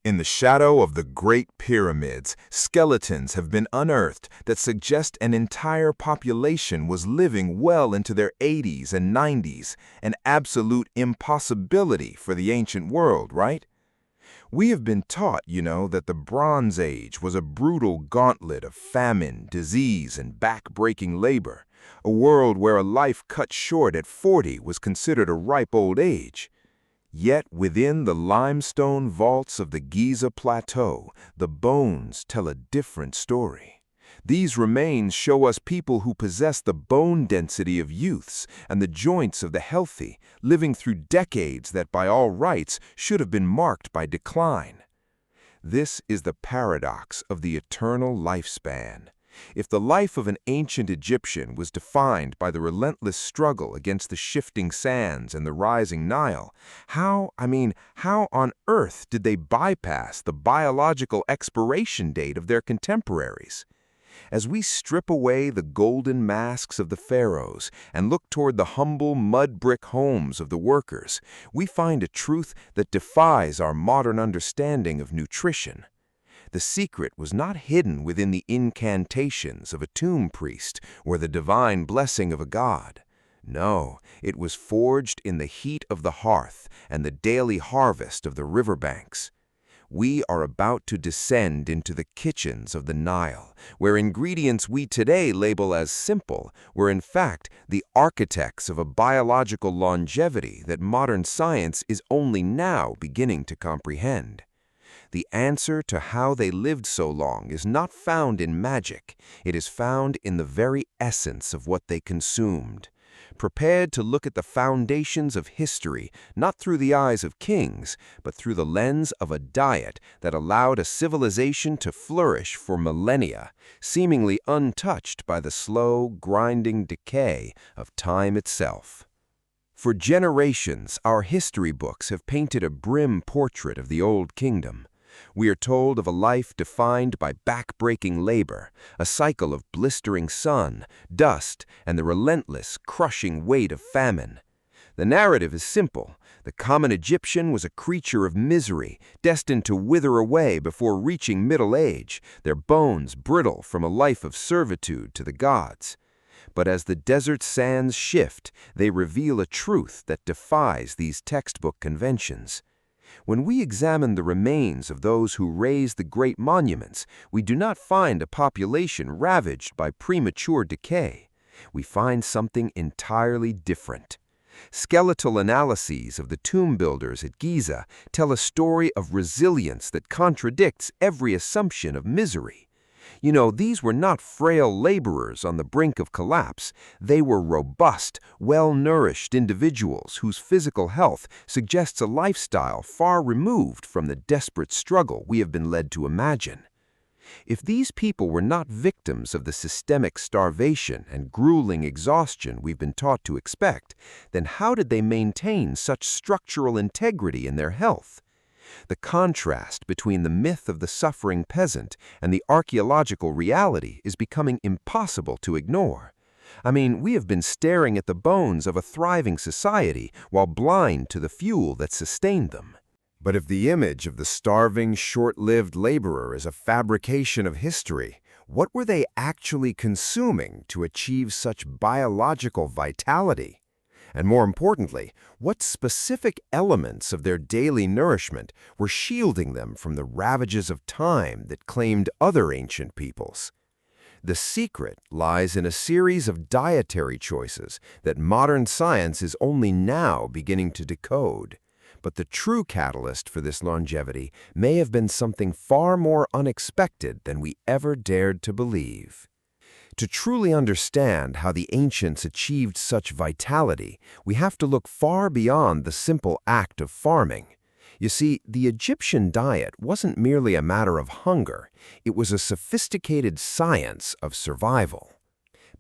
In the shadow of the Great Pyramids, skeletons have been unearthed that suggest an entire population was living well into their 80s and 90s, an absolute impossibility for the ancient world, right? We have been taught, that the Bronze Age was a brutal gauntlet of famine, disease, and back-breaking labor, a world where a life cut short at 40 was considered a ripe old age. Yet within the limestone vaults of the Giza Plateau, the bones tell a different story. These remains show us people who possess the bone density of youths and the joints of the healthy, living through decades that by all rights should have been marked by decline. This is the paradox of the eternal lifespan. If the life of an ancient Egyptian was defined by the relentless struggle against the shifting sands and the rising Nile, how on earth did they bypass the biological expiration date of their contemporaries? As we strip away the golden masks of the pharaohs and look toward the humble mud-brick homes of the workers, we find a truth that defies our modern understanding of nutrition. The secret was not hidden within the incantations of a tomb priest or the divine blessing of a god. No, it was forged in the heat of the hearth and the daily harvest of the riverbanks. We are about to descend into the kitchens of the Nile, where ingredients we today label as simple were in fact the architects of a biological longevity that modern science is only now beginning to comprehend. The answer to how they lived so long is not found in magic. It is found in the very essence of what they consumed. Prepared to look at the foundations of history, not through the eyes of kings, but through the lens of a diet that allowed a civilization to flourish for millennia, seemingly untouched by the slow, grinding decay of time itself. For generations, our history books have painted a grim portrait of the Old Kingdom. We are told of a life defined by back-breaking labor, a cycle of blistering sun, dust, and the relentless, crushing weight of famine. The narrative is simple. The common Egyptian was a creature of misery, destined to wither away before reaching middle age, their bones brittle from a life of servitude to the gods. But as the desert sands shift, they reveal a truth that defies these textbook conventions. When we examine the remains of those who raised the great monuments, we do not find a population ravaged by premature decay. We find something entirely different. Skeletal analyses of the tomb builders at Giza tell a story of resilience that contradicts every assumption of misery. These were not frail laborers on the brink of collapse. They were robust, well-nourished individuals whose physical health suggests a lifestyle far removed from the desperate struggle we have been led to imagine. If these people were not victims of the systemic starvation and grueling exhaustion we've been taught to expect, then how did they maintain such structural integrity in their health? The contrast between the myth of the suffering peasant and the archaeological reality is becoming impossible to ignore. We have been staring at the bones of a thriving society while blind to the fuel that sustained them. But if the image of the starving, short-lived laborer is a fabrication of history, what were they actually consuming to achieve such biological vitality? And more importantly, what specific elements of their daily nourishment were shielding them from the ravages of time that claimed other ancient peoples? The secret lies in a series of dietary choices that modern science is only now beginning to decode. But the true catalyst for this longevity may have been something far more unexpected than we ever dared to believe. To truly understand how the ancients achieved such vitality, we have to look far beyond the simple act of farming. You see, the Egyptian diet wasn't merely a matter of hunger, it was a sophisticated science of survival.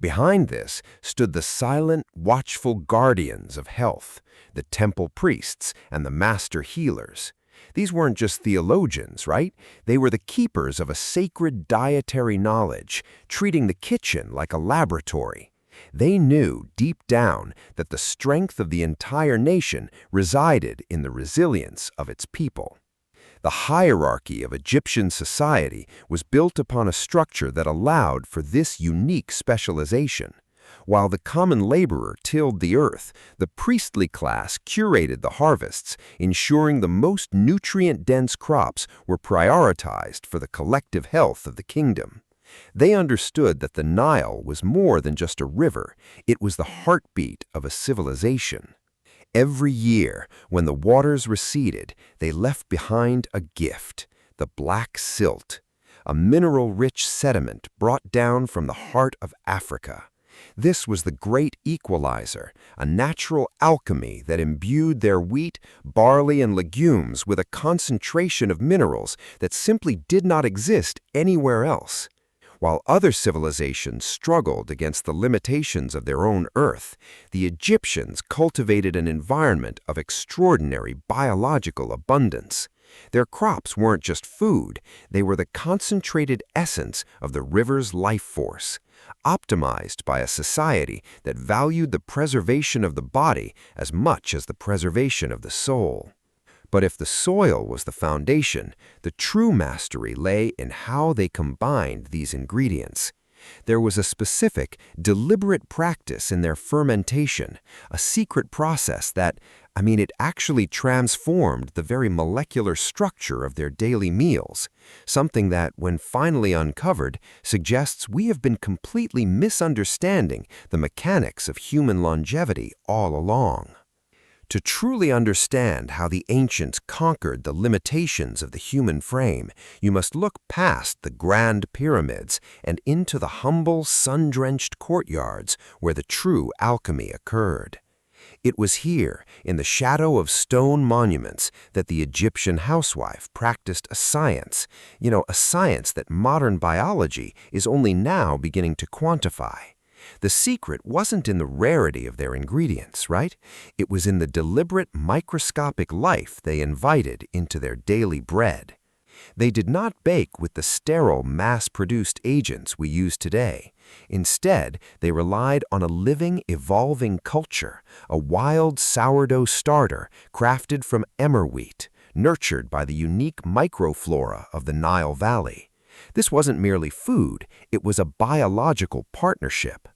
Behind this stood the silent, watchful guardians of health, the temple priests and the master healers. These weren't just theologians, right? They were the keepers of a sacred dietary knowledge, treating the kitchen like a laboratory. They knew deep down that the strength of the entire nation resided in the resilience of its people. The hierarchy of Egyptian society was built upon a structure that allowed for this unique specialization. While the common laborer tilled the earth, the priestly class curated the harvests, ensuring the most nutrient-dense crops were prioritized for the collective health of the kingdom. They understood that the Nile was more than just a river, it was the heartbeat of a civilization. Every year, when the waters receded, they left behind a gift, the black silt, a mineral-rich sediment brought down from the heart of Africa. This was the great equalizer, a natural alchemy that imbued their wheat, barley, and legumes with a concentration of minerals that simply did not exist anywhere else. While other civilizations struggled against the limitations of their own earth, the Egyptians cultivated an environment of extraordinary biological abundance. Their crops weren't just food, they were the concentrated essence of the river's life force, optimized by a society that valued the preservation of the body as much as the preservation of the soul. But if the soil was the foundation, the true mastery lay in how they combined these ingredients. There was a specific, deliberate practice in their fermentation, a secret process that, it actually transformed the very molecular structure of their daily meals, something that, when finally uncovered, suggests we have been completely misunderstanding the mechanics of human longevity all along. To truly understand how the ancients conquered the limitations of the human frame, you must look past the grand pyramids and into the humble, sun-drenched courtyards where the true alchemy occurred. It was here, in the shadow of stone monuments, that the Egyptian housewife practiced a science that modern biology is only now beginning to quantify. The secret wasn't in the rarity of their ingredients, right? It was in the deliberate microscopic life they invited into their daily bread. They did not bake with the sterile, mass-produced agents we use today. Instead, they relied on a living, evolving culture, a wild sourdough starter crafted from emmer wheat, nurtured by the unique microflora of the Nile Valley. This wasn't merely food, it was a biological partnership.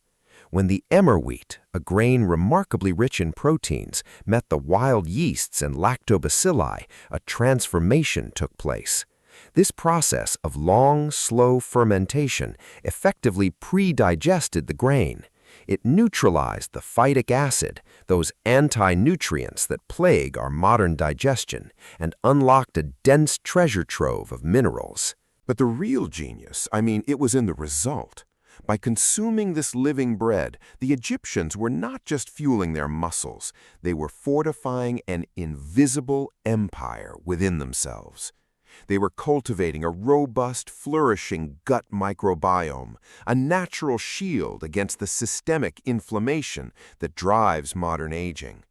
When the emmer wheat, a grain remarkably rich in proteins, met the wild yeasts and lactobacilli, a transformation took place. This process of long, slow fermentation effectively pre-digested the grain. It neutralized the phytic acid, those anti-nutrients that plague our modern digestion, and unlocked a dense treasure trove of minerals. But the real genius, it was in the result. By consuming this living bread, the Egyptians were not just fueling their muscles, they were fortifying an invisible empire within themselves. They were cultivating a robust, flourishing gut microbiome, a natural shield against the systemic inflammation that drives modern aging.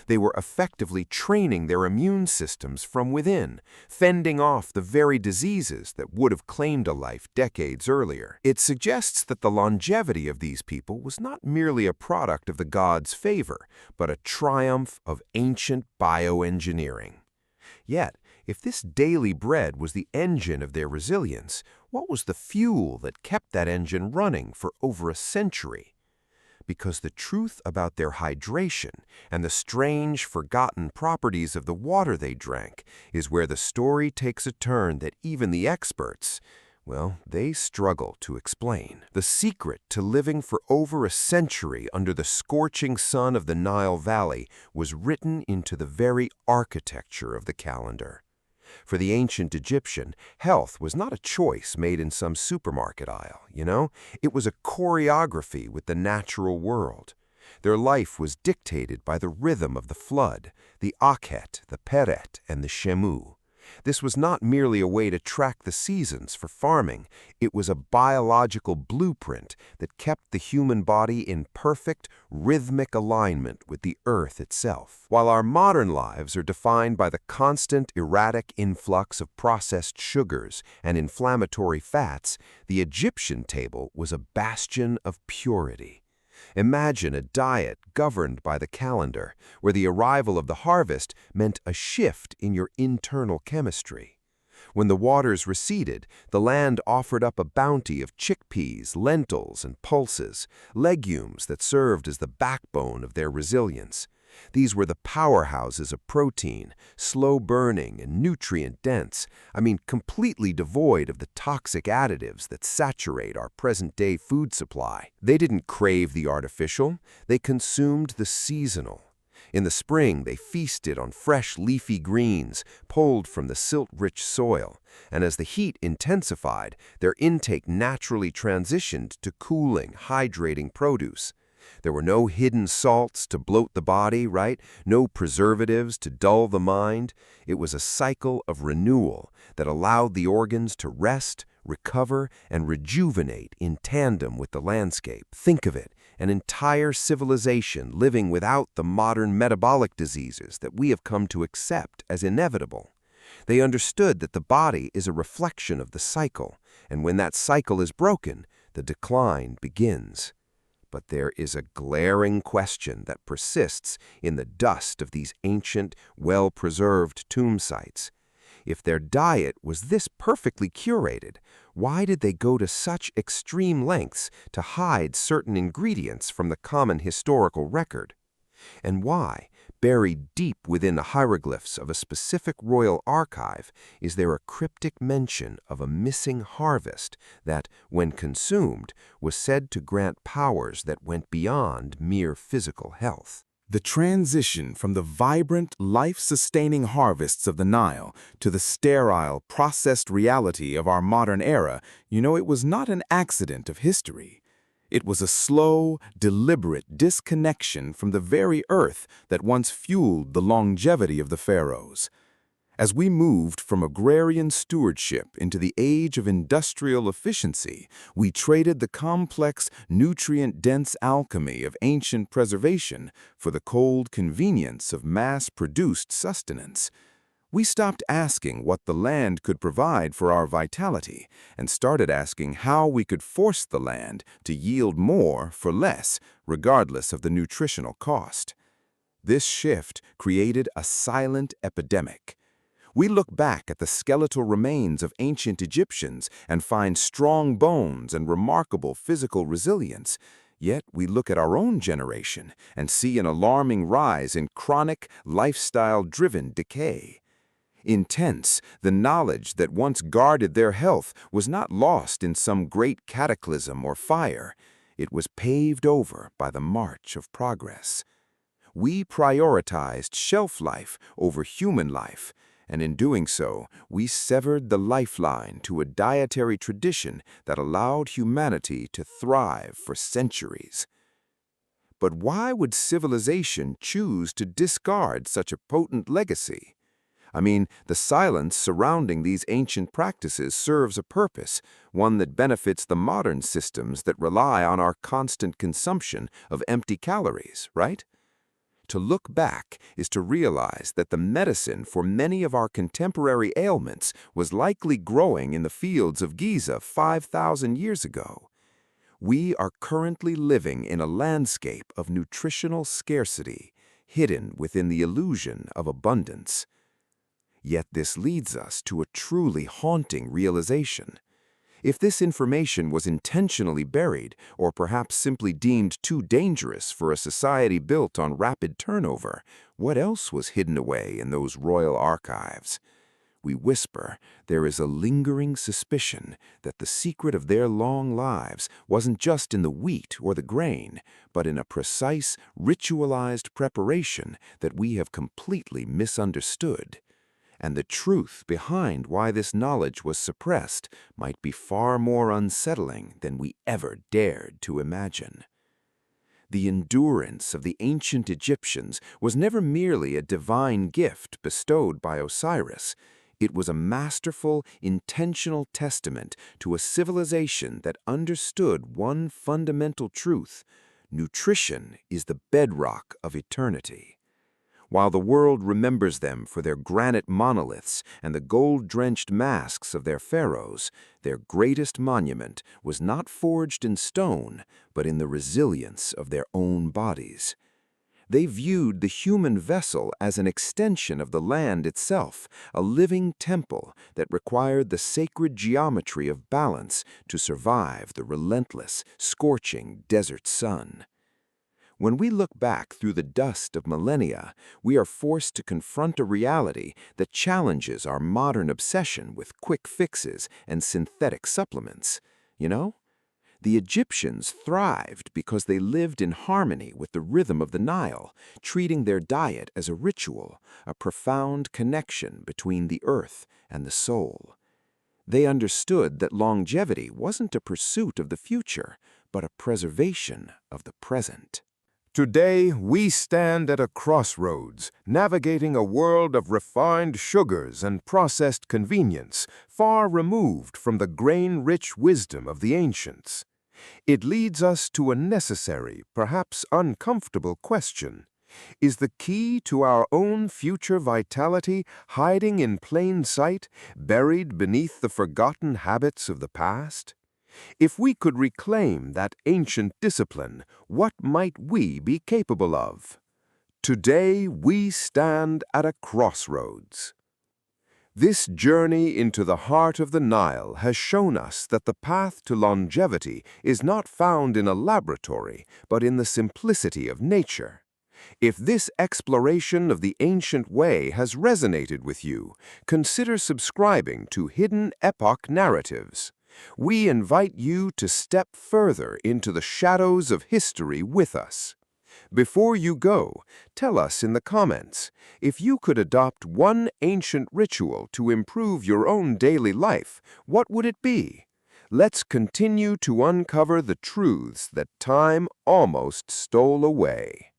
They were effectively training their immune systems from within, fending off the very diseases that would have claimed a life decades earlier. It suggests that the longevity of these people was not merely a product of the gods' favor, but a triumph of ancient bioengineering. Yet, if this daily bread was the engine of their resilience, what was the fuel that kept that engine running for over a century? Because the truth about their hydration and the strange, forgotten properties of the water they drank is where the story takes a turn that even the experts, they struggle to explain. The secret to living for over a century under the scorching sun of the Nile Valley was written into the very architecture of the calendar. For the ancient Egyptian, health was not a choice made in some supermarket aisle, It was a choreography with the natural world. Their life was dictated by the rhythm of the flood, the Akhet, the Peret, and the Shemu. This was not merely a way to track the seasons for farming, it was a biological blueprint that kept the human body in perfect, rhythmic alignment with the earth itself. While our modern lives are defined by the constant, erratic influx of processed sugars and inflammatory fats, the Egyptian table was a bastion of purity. Imagine a diet governed by the calendar, where the arrival of the harvest meant a shift in your internal chemistry. When the waters receded, the land offered up a bounty of chickpeas, lentils, and pulses, legumes that served as the backbone of their resilience. These were the powerhouses of protein, slow-burning and nutrient-dense, completely devoid of the toxic additives that saturate our present-day food supply. They didn't crave the artificial, they consumed the seasonal. In the spring, they feasted on fresh leafy greens pulled from the silt-rich soil, and as the heat intensified, their intake naturally transitioned to cooling, hydrating produce. There were no hidden salts to bloat the body, right? No preservatives to dull the mind. It was a cycle of renewal that allowed the organs to rest, recover, and rejuvenate in tandem with the landscape. Think of it, an entire civilization living without the modern metabolic diseases that we have come to accept as inevitable. They understood that the body is a reflection of the cycle, and when that cycle is broken, the decline begins. But there is a glaring question that persists in the dust of these ancient, well-preserved tomb sites. If their diet was this perfectly curated, why did they go to such extreme lengths to hide certain ingredients from the common historical record? And why, buried deep within the hieroglyphs of a specific royal archive, is there a cryptic mention of a missing harvest that, when consumed, was said to grant powers that went beyond mere physical health? The transition from the vibrant, life-sustaining harvests of the Nile to the sterile, processed reality of our modern era, it was not an accident of history. It was a slow, deliberate disconnection from the very earth that once fueled the longevity of the pharaohs. As we moved from agrarian stewardship into the age of industrial efficiency, we traded the complex, nutrient-dense alchemy of ancient preservation for the cold convenience of mass-produced sustenance. We stopped asking what the land could provide for our vitality and started asking how we could force the land to yield more for less, regardless of the nutritional cost. This shift created a silent epidemic. We look back at the skeletal remains of ancient Egyptians and find strong bones and remarkable physical resilience. Yet we look at our own generation and see an alarming rise in chronic, lifestyle-driven decay. Intense, the knowledge that once guarded their health was not lost in some great cataclysm or fire. It was paved over by the march of progress. We prioritized shelf life over human life, and in doing so, we severed the lifeline to a dietary tradition that allowed humanity to thrive for centuries. But why would civilization choose to discard such a potent legacy? The silence surrounding these ancient practices serves a purpose, one that benefits the modern systems that rely on our constant consumption of empty calories, right? To look back is to realize that the medicine for many of our contemporary ailments was likely growing in the fields of Giza 5,000 years ago. We are currently living in a landscape of nutritional scarcity, hidden within the illusion of abundance. Yet this leads us to a truly haunting realization. If this information was intentionally buried, or perhaps simply deemed too dangerous for a society built on rapid turnover, what else was hidden away in those royal archives? We whisper, there is a lingering suspicion that the secret of their long lives wasn't just in the wheat or the grain, but in a precise, ritualized preparation that we have completely misunderstood. And the truth behind why this knowledge was suppressed might be far more unsettling than we ever dared to imagine. The endurance of the ancient Egyptians was never merely a divine gift bestowed by Osiris. It was a masterful, intentional testament to a civilization that understood one fundamental truth: nutrition is the bedrock of eternity. While the world remembers them for their granite monoliths and the gold-drenched masks of their pharaohs, their greatest monument was not forged in stone, but in the resilience of their own bodies. They viewed the human vessel as an extension of the land itself, a living temple that required the sacred geometry of balance to survive the relentless, scorching desert sun. When we look back through the dust of millennia, we are forced to confront a reality that challenges our modern obsession with quick fixes and synthetic supplements. You know? The Egyptians thrived because they lived in harmony with the rhythm of the Nile, treating their diet as a ritual, a profound connection between the earth and the soul. They understood that longevity wasn't a pursuit of the future, but a preservation of the present. Today, we stand at a crossroads, navigating a world of refined sugars and processed convenience, far removed from the grain-rich wisdom of the ancients. It leads us to a necessary, perhaps uncomfortable question. Is the key to our own future vitality hiding in plain sight, buried beneath the forgotten habits of the past? If we could reclaim that ancient discipline, what might we be capable of? Today, we stand at a crossroads. This journey into the heart of the Nile has shown us that the path to longevity is not found in a laboratory, but in the simplicity of nature. If this exploration of the ancient way has resonated with you, consider subscribing to Hidden Epoch Narratives. We invite you to step further into the shadows of history with us. Before you go, tell us in the comments, if you could adopt one ancient ritual to improve your own daily life, what would it be? Let's continue to uncover the truths that time almost stole away.